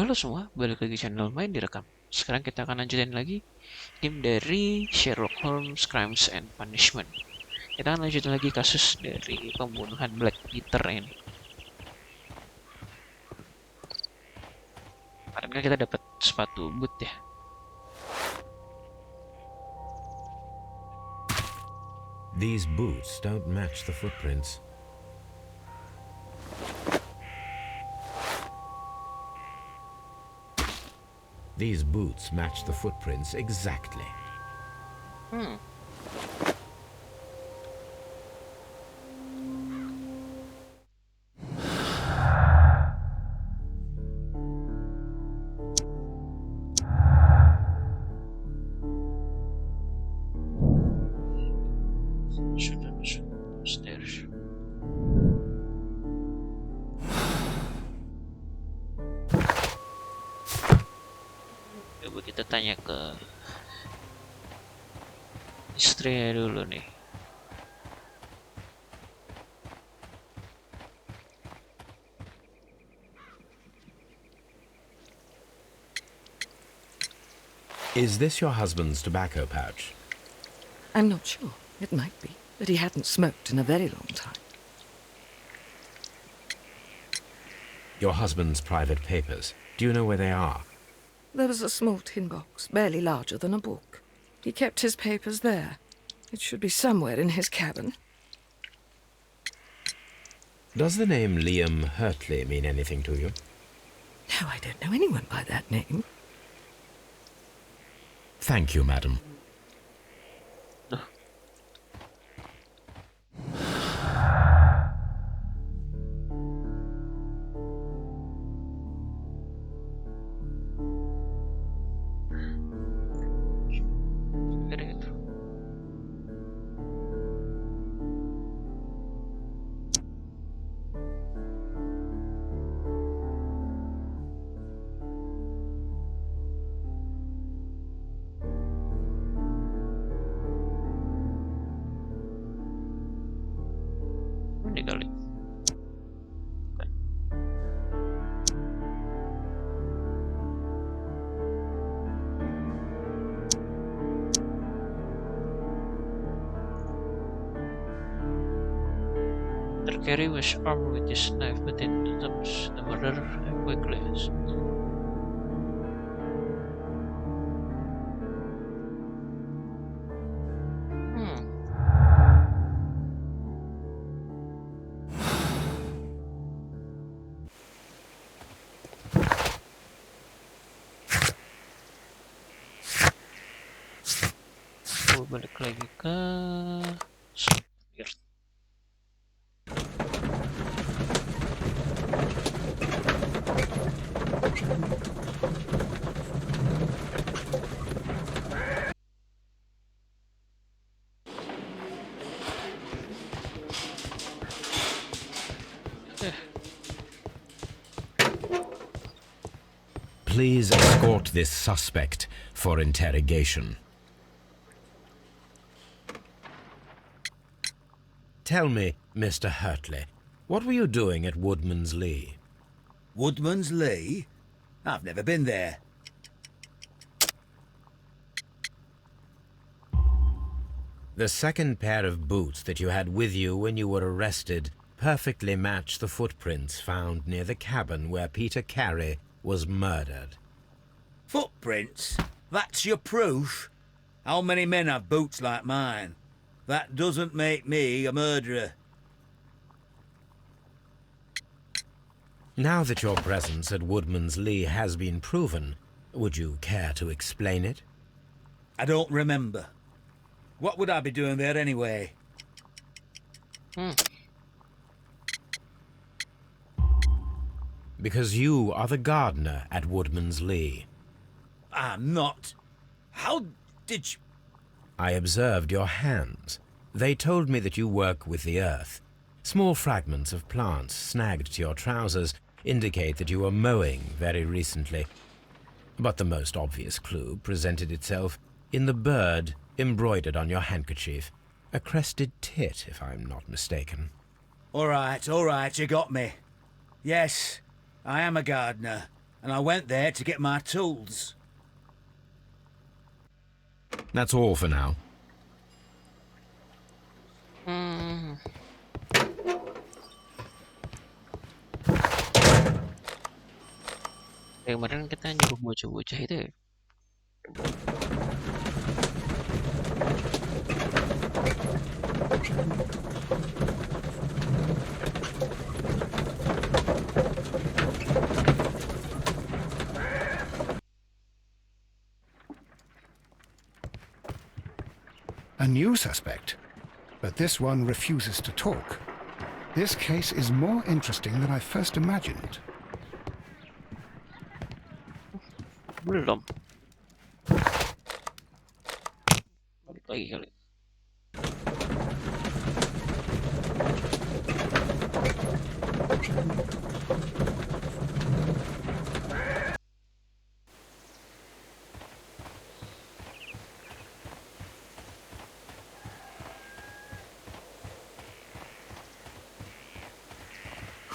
Halo semua, balik lagi channel Main Direkam. Sekarang kita akan lanjutin lagi game dari Sherlock Holmes Crimes and Punishment. Kita akan lanjutin lagi kasus dari pembunuhan Black Peter ini. Kemarin kan kita dapat sepatu boot ya. These boots don't match the footprints. These boots match the footprints exactly. Sudah misterius. Coba kita tanya ke istrinya dulu nih. Is this your husband's tobacco pouch? I'm not sure. It might be, but he hadn't smoked in a very long time. Your husband's private papers. Do you know where they are? There was a small tin box, barely larger than a book. He kept his papers there. It should be somewhere in his cabin. Does the name Liam Hurtley mean anything to you? No, I don't know anyone by that name. Thank you, madam. Ini kali. Bukan. Terkeri was armed with his knife, but it attempts the murder quickly. Balik lagi ke supir. Please escort this suspect for interrogation. Tell me, Mr. Hurtley, what were you doing at Woodman's Lee? Woodman's Lee? I've never been there. The second pair of boots that you had with you when you were arrested perfectly match the footprints found near the cabin where Peter Carey was murdered. Footprints? That's your proof? How many men have boots like mine? That doesn't make me a murderer. Now that your presence at Woodman's Lee has been proven, would you care to explain it? I don't remember. What would I be doing there anyway? Because you are the gardener at Woodman's Lee. I'm not. How did you... I observed your hands. They told me that you work with the earth. Small fragments of plants snagged to your trousers indicate that you were mowing very recently. But the most obvious clue presented itself in the bird embroidered on your handkerchief. A crested tit, if I'm not mistaken. All right, you got me. Yes, I am a gardener. and I went there to get my tools. That's all for now. Hmm. Kayak kemarin kita nyuruh bocah-bocah itu ya. A new suspect, but this one refuses to talk. This case is more interesting than I first imagined. Belum. Balik lagi kali.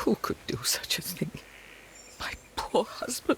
Who could do such a thing? My poor husband.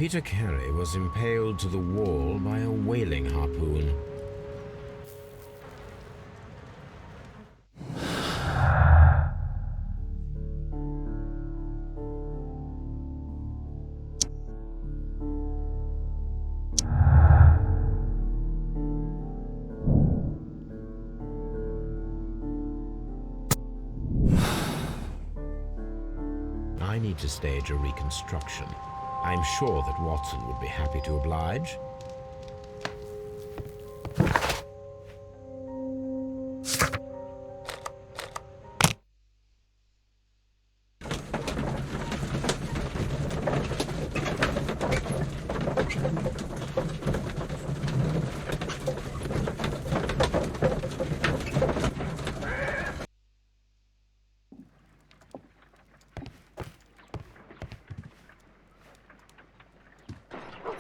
Peter Carey was impaled to the wall by a whaling harpoon. I need to stage a reconstruction. I'm sure that Watson would be happy to oblige.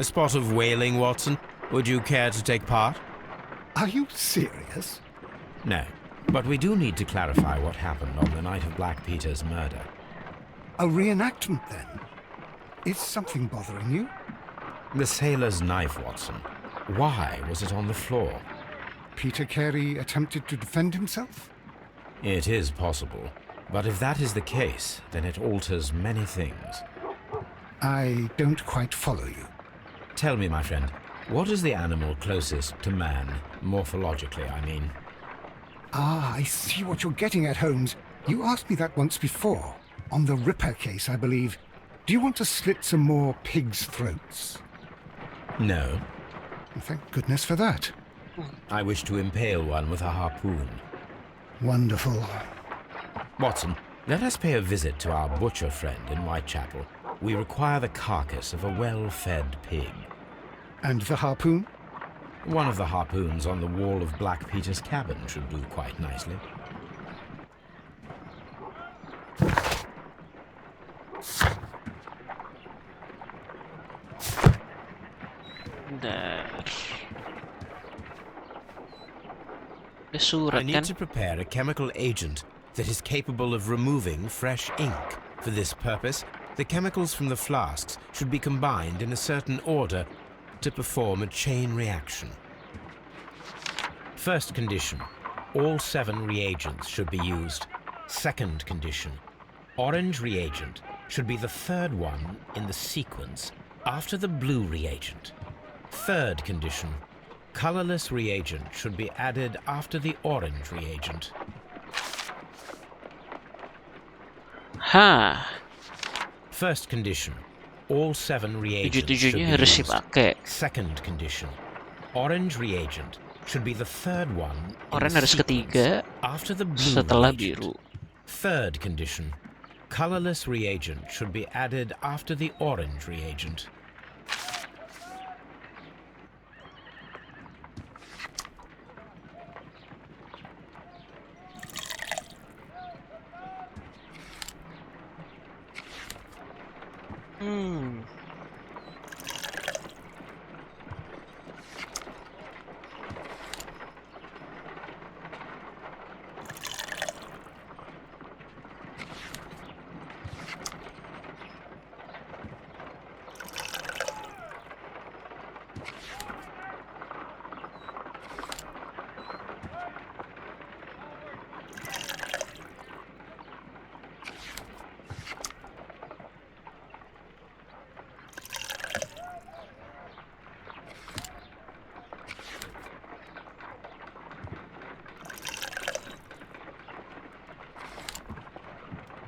A spot of whaling, Watson. Would you care to take part? Are you serious? No, but we do need to clarify what happened on the night of Black Peter's murder. A reenactment, then? Is something bothering you? The sailor's knife, Watson. Why was it on the floor? Peter Carey attempted to defend himself? It is possible, but if that is the case, then it alters many things. I don't quite follow you. Tell me, my friend, what is the animal closest to man, morphologically, I mean? Ah, I see what you're getting at, Holmes. You asked me that once before. On the Ripper case, I believe. Do you want to slit some more pigs' throats? No. Well, thank goodness for that. I wish to impale one with a harpoon. Wonderful. Watson, let us pay a visit to our butcher friend in Whitechapel. We require the carcass of a well-fed pig. And the harpoon? One of the harpoons on the wall of Black Peter's cabin should do quite nicely. Bentar. Ada I surat need kan? to prepare a chemical agent that is capable of removing fresh ink. For this purpose, the chemicals from the flasks should be combined in a certain order to perform a chain reaction. First condition, all 7 reagents should be used. Second condition, orange reagent should be the third one in the sequence after the blue reagent. Third condition, colorless reagent should be added after the orange reagent. Hah, First condition, all 7 reagents should tujuh-tujuhnya be harus used. dipakai. Second condition, Orange reagent should be the third one in Oranye the harus sequence, ketiga after the blue setelah reagent. biru. Third condition, colorless reagent should be added after the orange reagent. Hmm.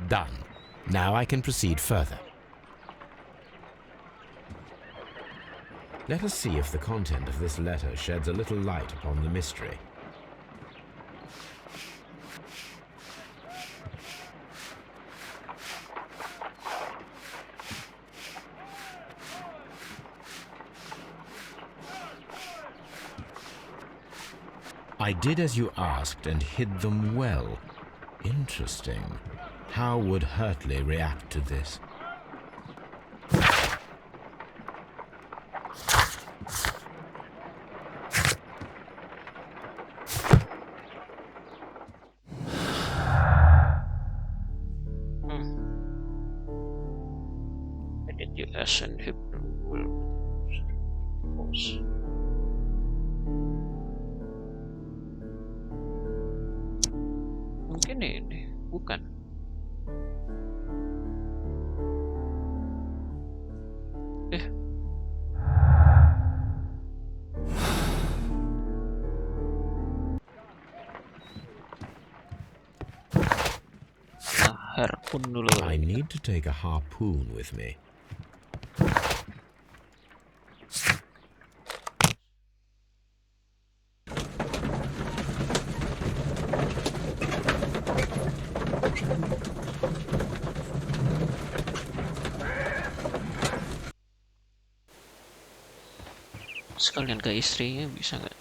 Done. Now I can proceed further. Let us see if the content of this letter sheds a little light upon the mystery. I did as you asked and hid them well. Interesting. How would Hurtley react to this? Edit US and Hebrew will pause. Mungkin ini bukan. Harpoon dulu. I need to take a harpoon with me. Sekalian ke istrinya bisa nggak?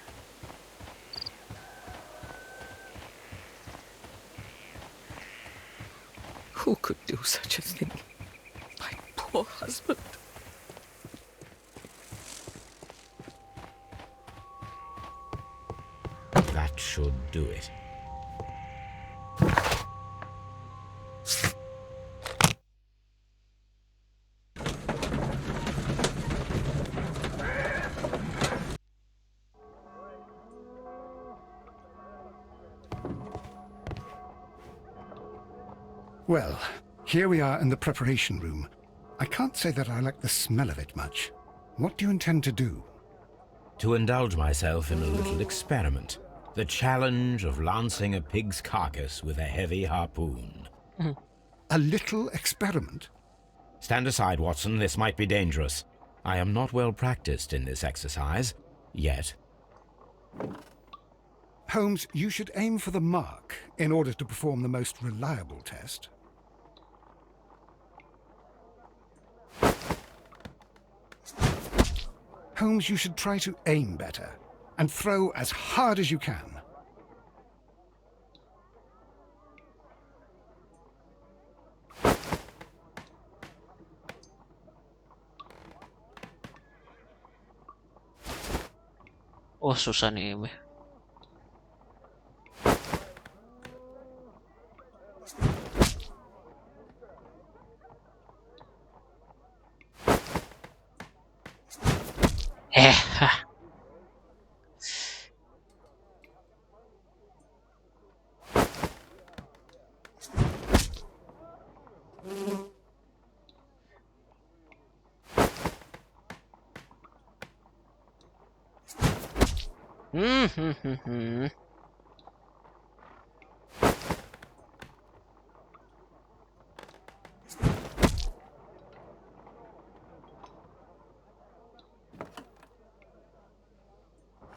Who could do such a thing? My poor husband. That should do it. Well, here we are in the preparation room. I can't say that I like the smell of it much. What do you intend to do? To indulge myself in a little experiment. The challenge of lancing a pig's carcass with a heavy harpoon. A little experiment? Stand aside, Watson. This might be dangerous. I am not well practiced in this exercise. Yet. Holmes, you should aim for the mark in order to perform the most reliable test. Holmes, you should try to aim better and throw as hard as you can. Oh, susah nih. Hah.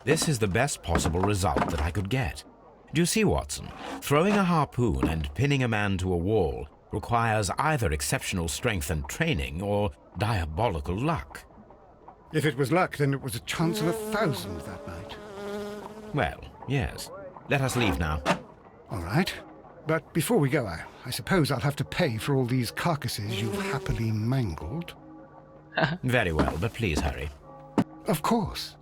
This is the best possible result that I could get. Do you see, Watson? Throwing a harpoon and pinning a man to a wall requires either exceptional strength and training or diabolical luck. If it was luck, then it was a chance of 1,000 that night. Well, yes. Let us leave now. All right. But before we go, I suppose I'll have to pay for all these carcasses you've happily mangled. Very well, but please hurry. Of course.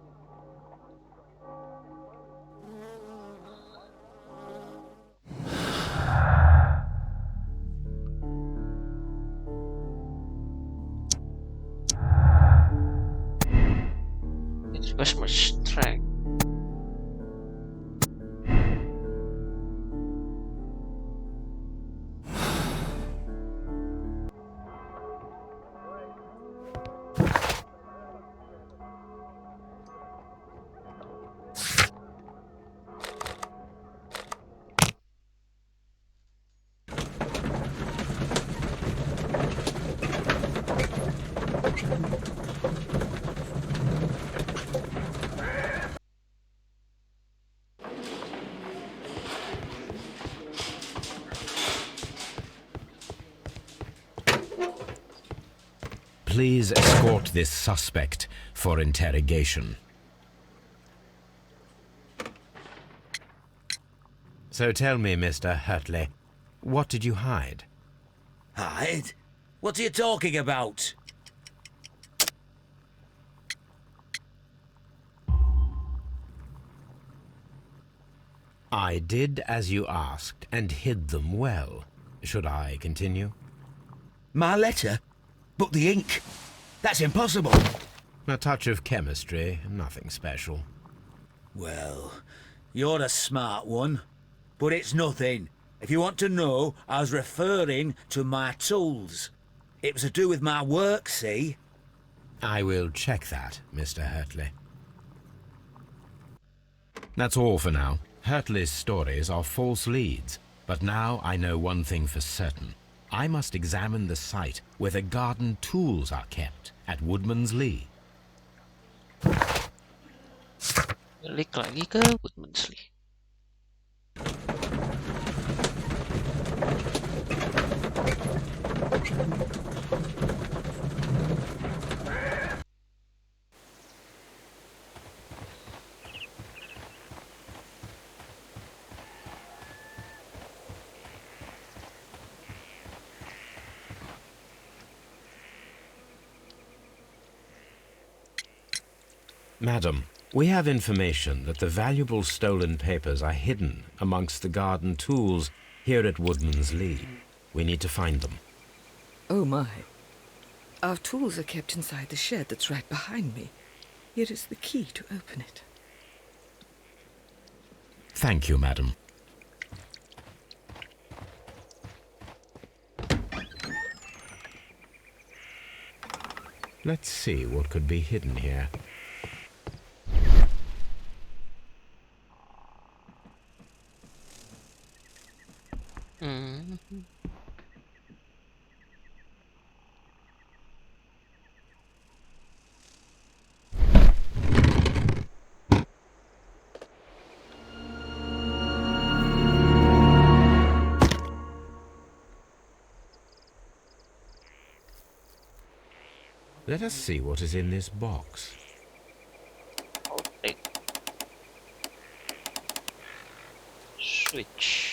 It requires much strength. Please escort this suspect for interrogation. So tell me, Mr. Hurtley, what did you hide? Hide? What are you talking about? I did as you asked and hid them well. Should I continue? My letter? But the ink? That's impossible. A touch of chemistry, nothing special. Well, you're a smart one. But it's nothing. If you want to know, I was referring to my tools. It was to do with my work, see? I will check that, Mr. Hurtley. That's all for now. Hurtley's stories are false leads, but now I know one thing for certain. I must examine the site where the garden tools are kept at Woodman's Lee. Balik lagi ke Woodman's Lee. Madam, we have information that the valuable stolen papers are hidden amongst the garden tools here at Woodman's Lee. We need to find them. Oh my. Our tools are kept inside the shed that's right behind me. Here is the key to open it. Thank you, madam. Let's see what could be hidden here. Let us see what is in this box. Okay. Switch.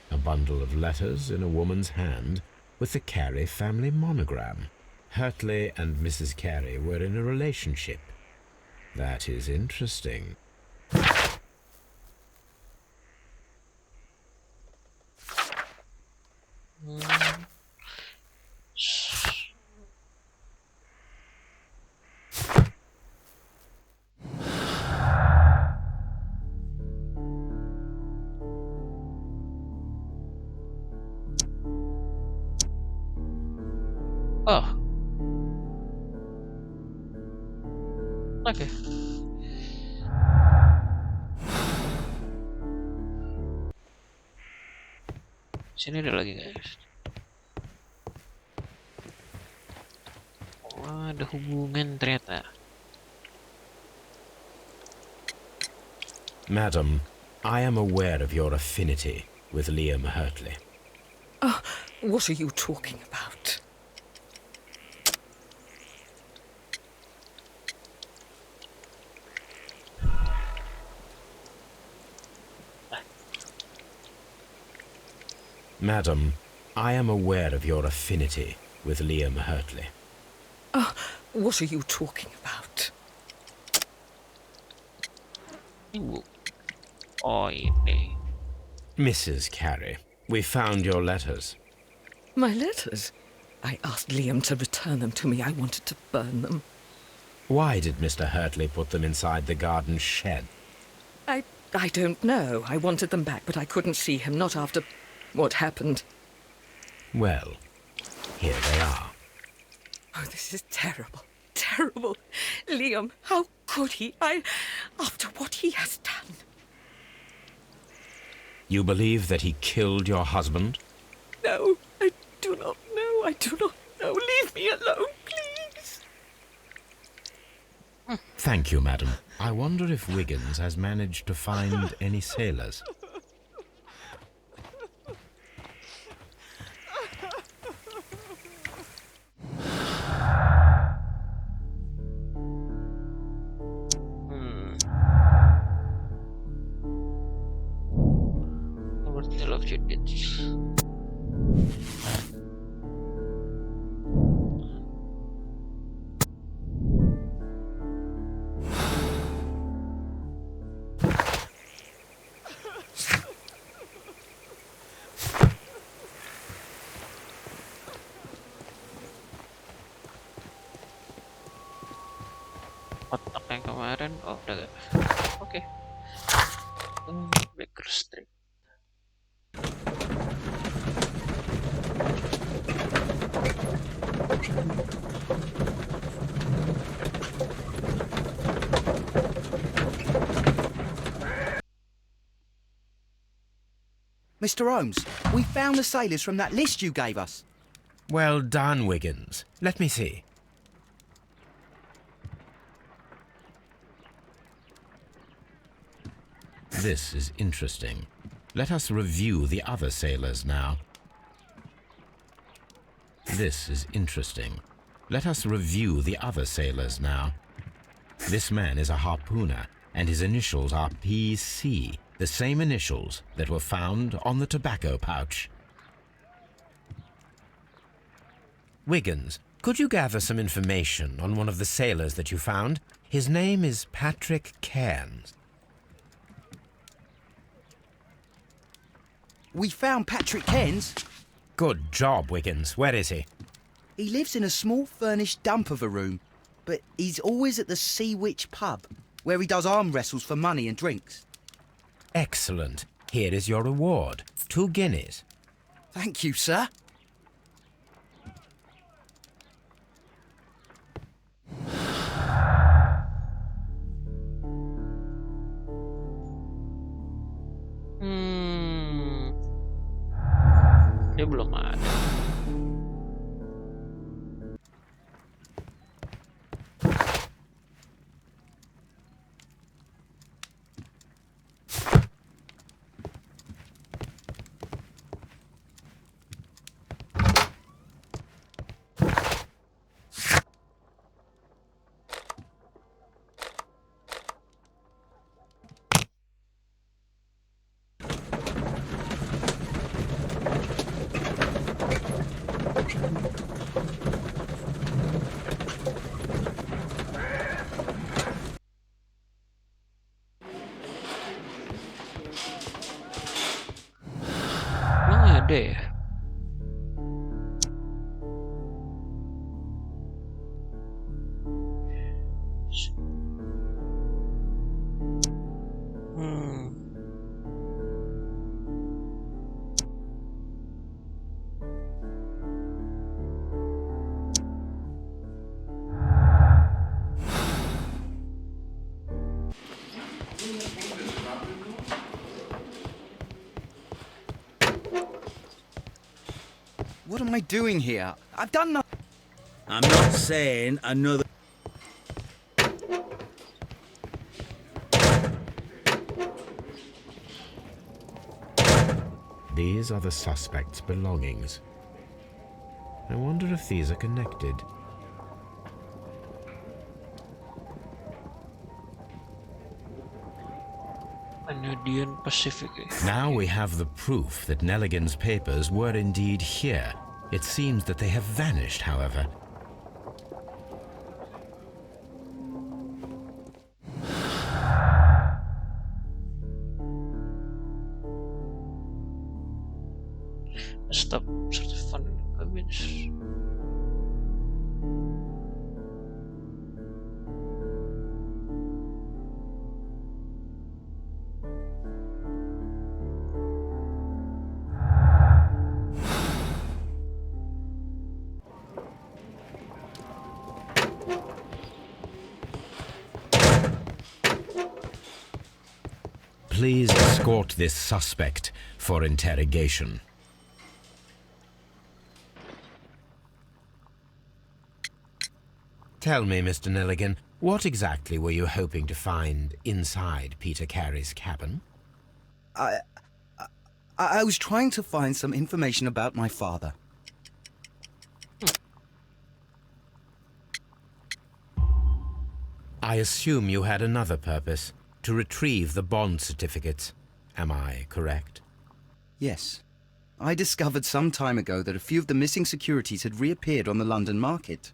A bundle of letters in a woman's hand with the Carey family monogram. Hurtley and Mrs. Carey were in a relationship. That is interesting. Oke. Sini ada lagi guys. Wah, ada hubungan ternyata. Madam, I am aware of your affinity with Liam Hurtley. What are you talking about? Madam, I am aware of your affinity with Liam Hurtley. What are you talking about? Minggu. Oh ini. Mrs. Carey, we found your letters. My letters? I asked Liam to return them to me. I wanted to burn them. Why did Mr. Hurtley put them inside the garden shed? I don't know. I wanted them back, but I couldn't see him, not after what happened. Well, here they are. Oh, this is terrible. Terrible. Liam, how could he? After what he has done. You believe that he killed your husband? No, I do not know. I do not know. Leave me alone, please. Thank you, madam. I wonder if Wiggins has managed to find any sailors. Nomor 3 love Judith. Kotak yang kemarin, oh udah gak. Oke. Baker Street. Mr. Holmes, we found the sailors from that list you gave us. Well done, Wiggins. Let me see. This is interesting. Let us review the other sailors now. This is interesting. Let us review the other sailors now. This man is a harpooner, and his initials are PC, the same initials that were found on the tobacco pouch. Wiggins, could you gather some information on one of the sailors that you found? His name is Patrick Cairns. We found Patrick Cairns. Good job, Wiggins. Where is he? He lives in a small furnished dump of a room, but he's always at the Sea Witch pub, where he does arm wrestles for money and drinks. Excellent. Here is your reward. 2 guineas. Thank you, sir. Dia belum ada. Emang ada ya? What am I doing here? I've done nothing. I'm not saying another... These are the suspect's belongings. I wonder if these are connected. Canadian Pacific. Now we have the proof that Nelligan's papers were indeed here. It seems that they have vanished, however. Stop sort of fun comments. Please escort this suspect for interrogation. Tell me, Mr. Nelligan, what exactly were you hoping to find inside Peter Carey's cabin? I was trying to find some information about my father. I assume you had another purpose, to retrieve the bond certificates. Am I correct? Yes. I discovered some time ago that a few of the missing securities had reappeared on the London market.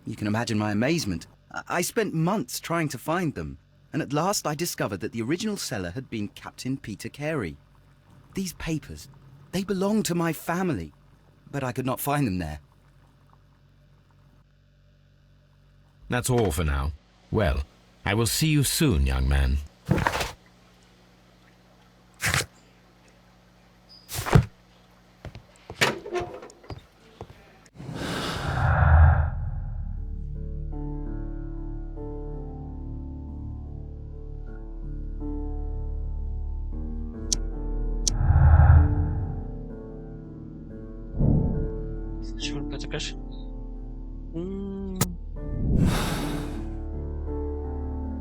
You can imagine my amazement. I spent months trying to find them, and at last I discovered that the original seller had been Captain Peter Carey. These papers, they belonged to my family, but I could not find them there. That's all for now. Well, I will see you soon, young man.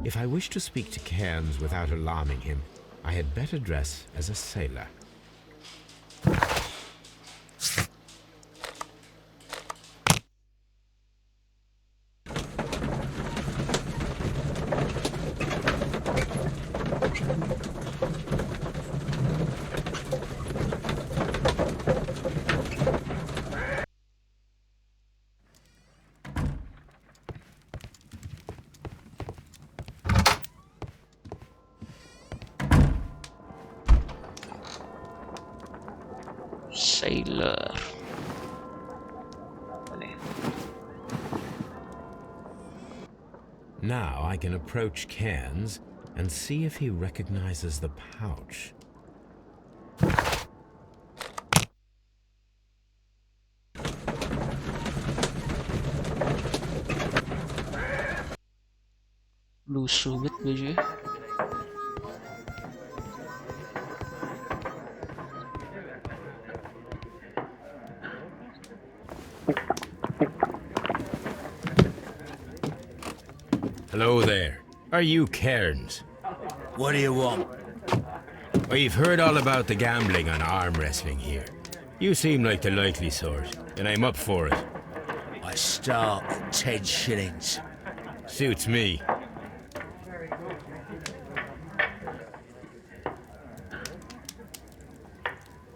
If I wish to speak to Cairns without alarming him, I had better dress as a sailor. Sailor. Now I can approach Cairns and see if he recognizes the pouch. Lusuh banget bajunya. Hello there. Are you Cairns? What do you want? We've heard all about the gambling on arm wrestling here. You seem like the likely sort, and I'm up for it. I start at 10 shillings. Suits me.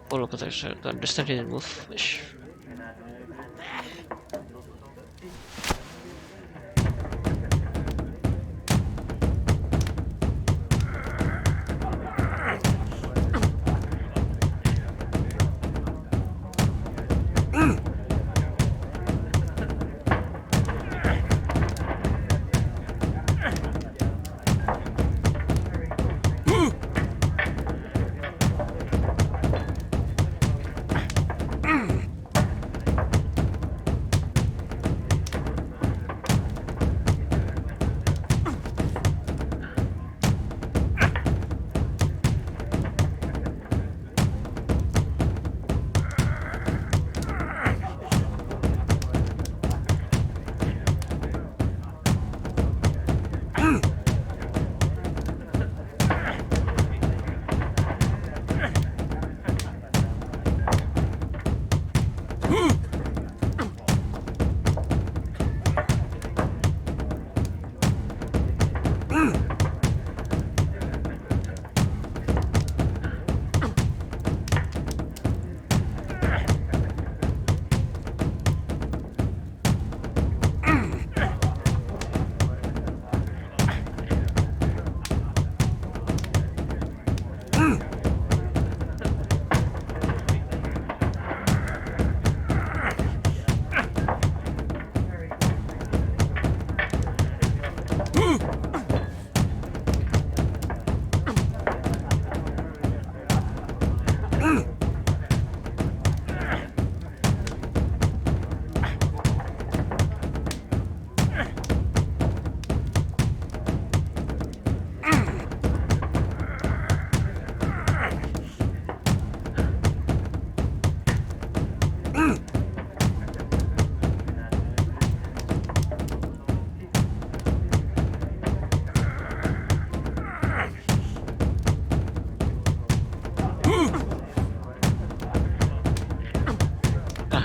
Follow kata saya to understand his move.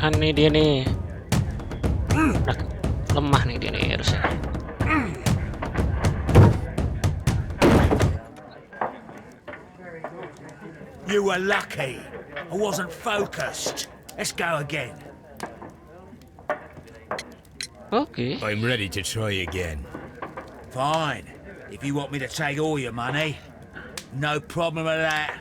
Tahan nih dia nih. Nah, lemah nih dia nih harusnya. You were lucky. I wasn't focused. Let's go again. Oke. I'm ready to try again. Fine. If you want me to take all your money, no problem with that.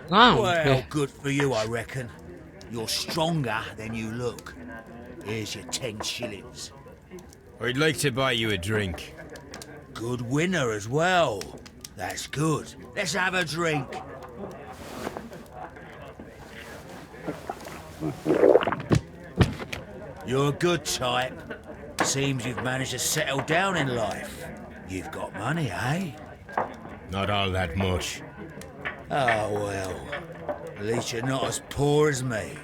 Wow. Well, good for you, I reckon. You're stronger than you look. Here's your 10 shillings. I'd like to buy you a drink. Good winner as well. That's good. Let's have a drink. You're a good type. Seems you've managed to settle down in life. You've got money, eh? Not all that much. Oh, well. At least you're not as poor as me.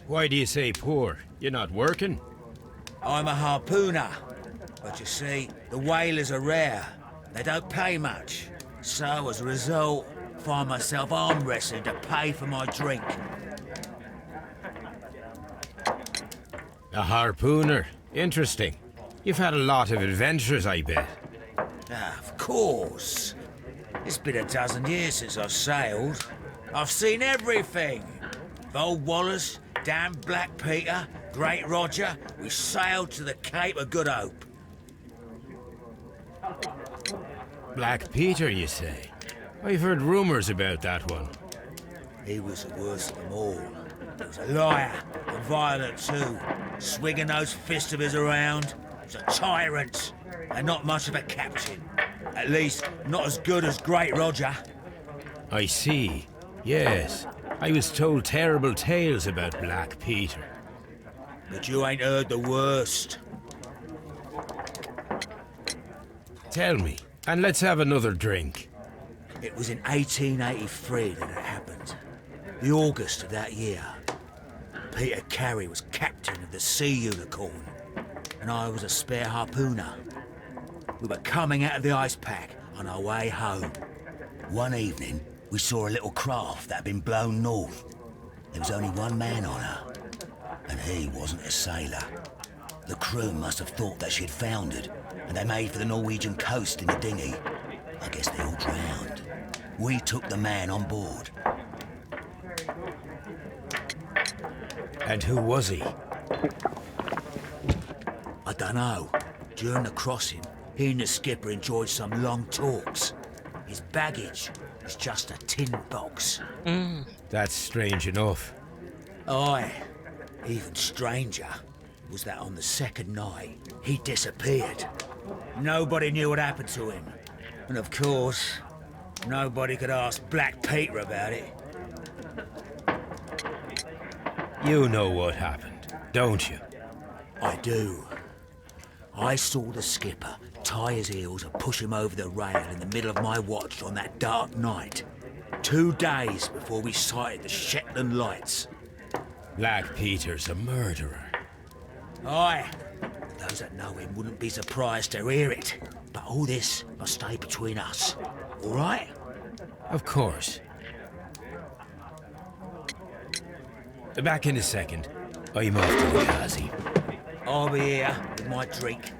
Why do you say poor? You're not working? I'm a harpooner. But you see, the whalers are rare. They don't pay much. So, as a result, find myself arm wrestling to pay for my drink. A harpooner. Interesting. You've had a lot of adventures, I bet. Ah, of course. It's been a dozen years since I've sailed. I've seen everything. Old Wallace, damn Black Peter, Great Roger, we sailed to the Cape of Good Hope. Black Peter, you say? I've heard rumors about that one. He was the worst of them all. He was a liar, and violent too, swinging those fists of his around. He was a tyrant, and not much of a captain. At least, not as good as Great Roger. I see. Yes. I was told terrible tales about Black Peter. But you ain't heard the worst. Tell me, and let's have another drink. It was in 1883 that it happened. The August of that year. Peter Carey was captain of the Sea Unicorn, and I was a spare harpooner. We were coming out of the ice pack on our way home. One evening, we saw a little craft that had been blown north. There was only one man on her, and he wasn't a sailor. The crew must have thought that she had foundered, and they made for the Norwegian coast in the dinghy. I guess they all drowned. We took the man on board. And who was he? I dunno. During the crossing, he and the skipper enjoyed some long talks. His baggage was just a tin box. That's strange enough. Aye. Even stranger was that on the second night, he disappeared. Nobody knew what happened to him. And of course, nobody could ask Black Peter about it. You know what happened, don't you? I do. I saw the skipper tie his heels and push him over the rail in the middle of my watch on that dark night. 2 days before we sighted the Shetland lights. Black Peter's a murderer. Aye. Those that know him wouldn't be surprised to hear it. But all this must stay between us. All right? Of course. Back in a second. I'm off to the Kazi. I'll be here with my drink.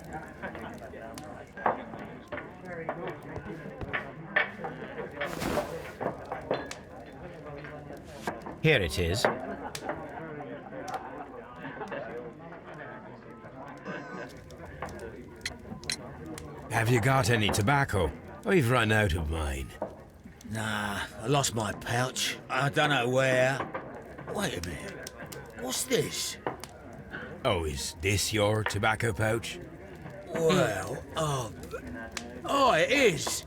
Here it is. Have you got any tobacco? I've run out of mine. Nah, I lost my pouch. I don't know where. Wait a minute. What's this? Oh, is this your tobacco pouch? Well, oh, it is.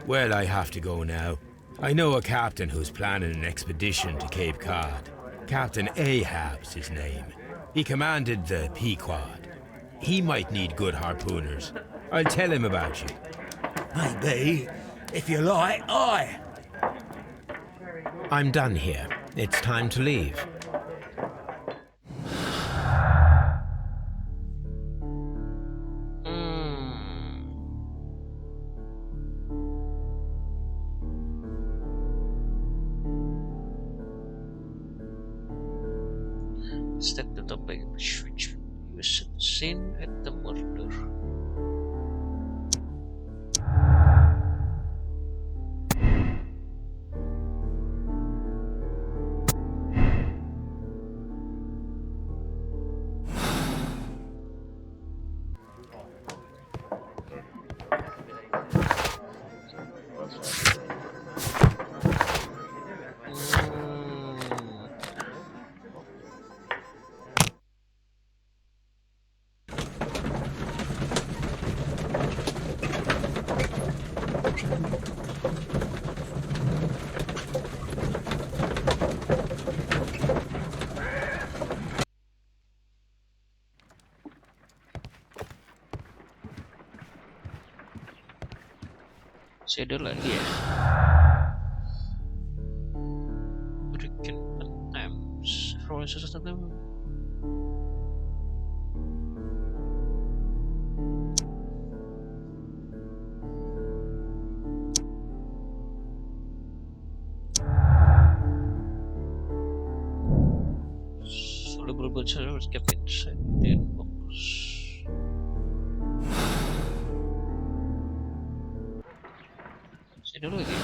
Well, I have to go now. I know a captain who's planning an expedition to Cape Cod. Captain Ahab's his name. He commanded the Pequod. He might need good harpooners. I'll tell him about you. Maybe. If you like, aye. I'm done here. It's time to leave. Is that the topic which used at the scene at the murder? Masih ada lagi ya. Berikan attempts. Rolling system. Soluble blood cells kept inside the box. Dulu lagi.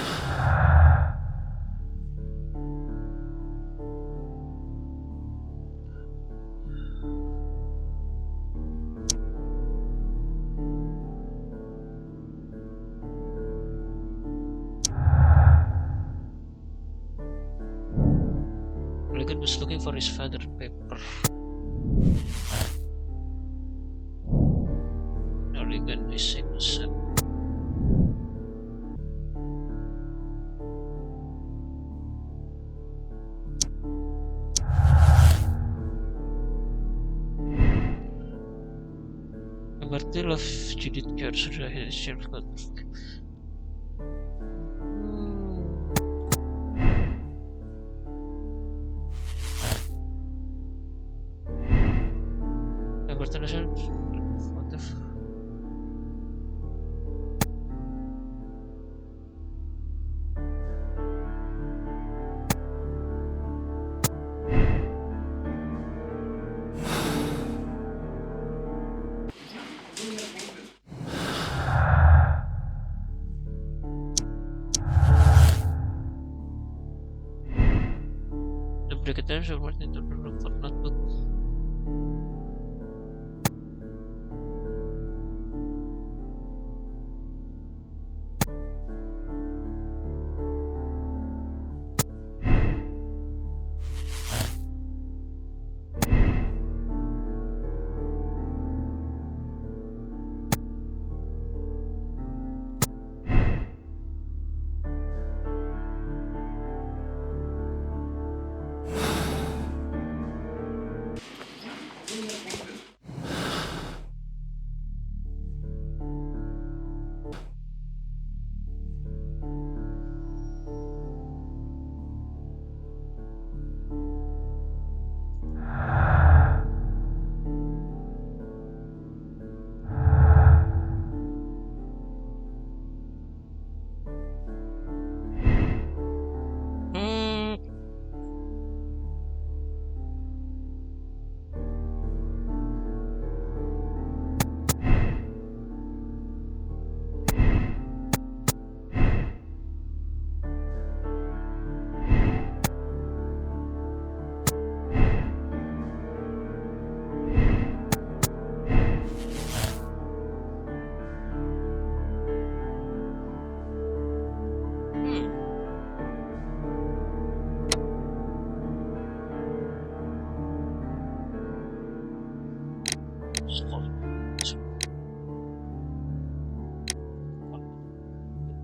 Logan was looking for his father's paper. No, Logan is innocent. Berarti love Judith Care sudah Sherlock. Berarti what the the break time support into the notebook.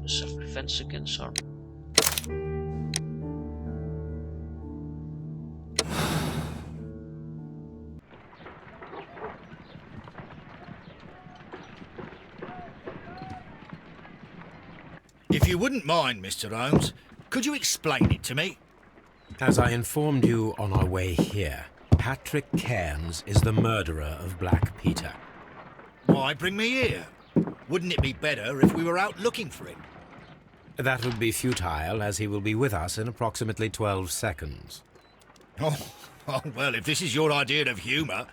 Self-defense against harm. If you wouldn't mind, Mr. Holmes, could you explain it to me? As I informed you on our way here, Patrick Cairns is the murderer of Black Peter. Why bring me here? Wouldn't it be better if we were out looking for him? That would be futile, as he will be with us in approximately 12 seconds. Oh, well, if this is your idea of humour...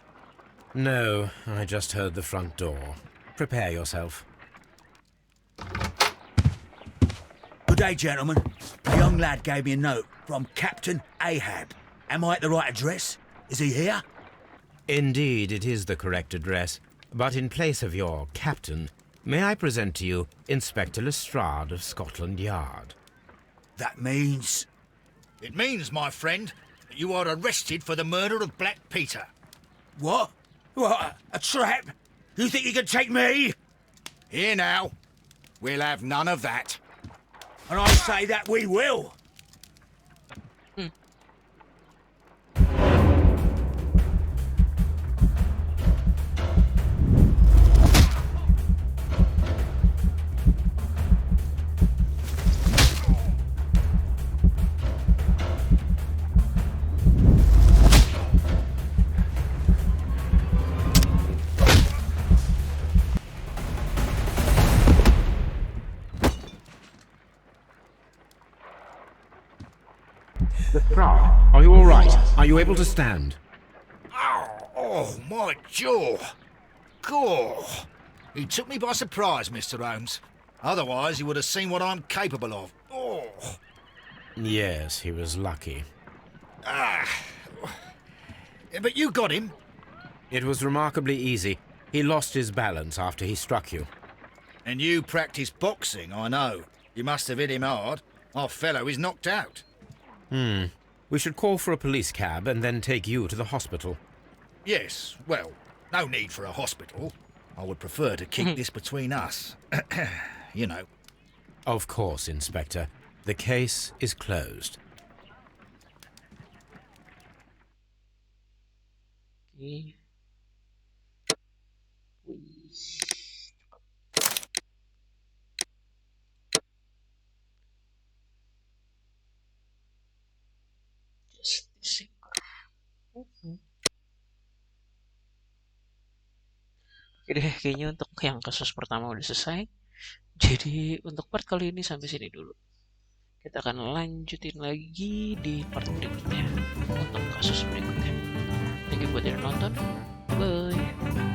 No, I just heard the front door. Prepare yourself. Good day, gentlemen. A young lad gave me a note from Captain Ahab. Am I at the right address? Is he here? Indeed, it is the correct address. But in place of your captain, may I present to you Inspector Lestrade of Scotland Yard? That means... It means, my friend, that you are arrested for the murder of Black Peter. What? What? A trap? You think you can take me? Here now. We'll have none of that. And I say that we will. Lestrade, are you all right? Are you able to stand? Oh, my jaw. Gore. He took me by surprise, Mr. Holmes. Otherwise, he would have seen what I'm capable of. Oh. Yes, he was lucky. But you got him. It was remarkably easy. He lost his balance after he struck you. And you practice boxing, I know. You must have hit him hard. Our fellow is knocked out. We should call for a police cab and then take you to the hospital. Yes, well, no need for a hospital. I would prefer to keep this between us. You know. Of course, Inspector. The case is closed. Okay. Wih. Justice. Oke deh, kayaknya untuk yang kasus pertama udah selesai. Jadi untuk part kali ini sampai sini dulu. Kita akan lanjutin lagi di part berikutnya untuk kasus berikutnya. Thank you buat yang nonton. Bye.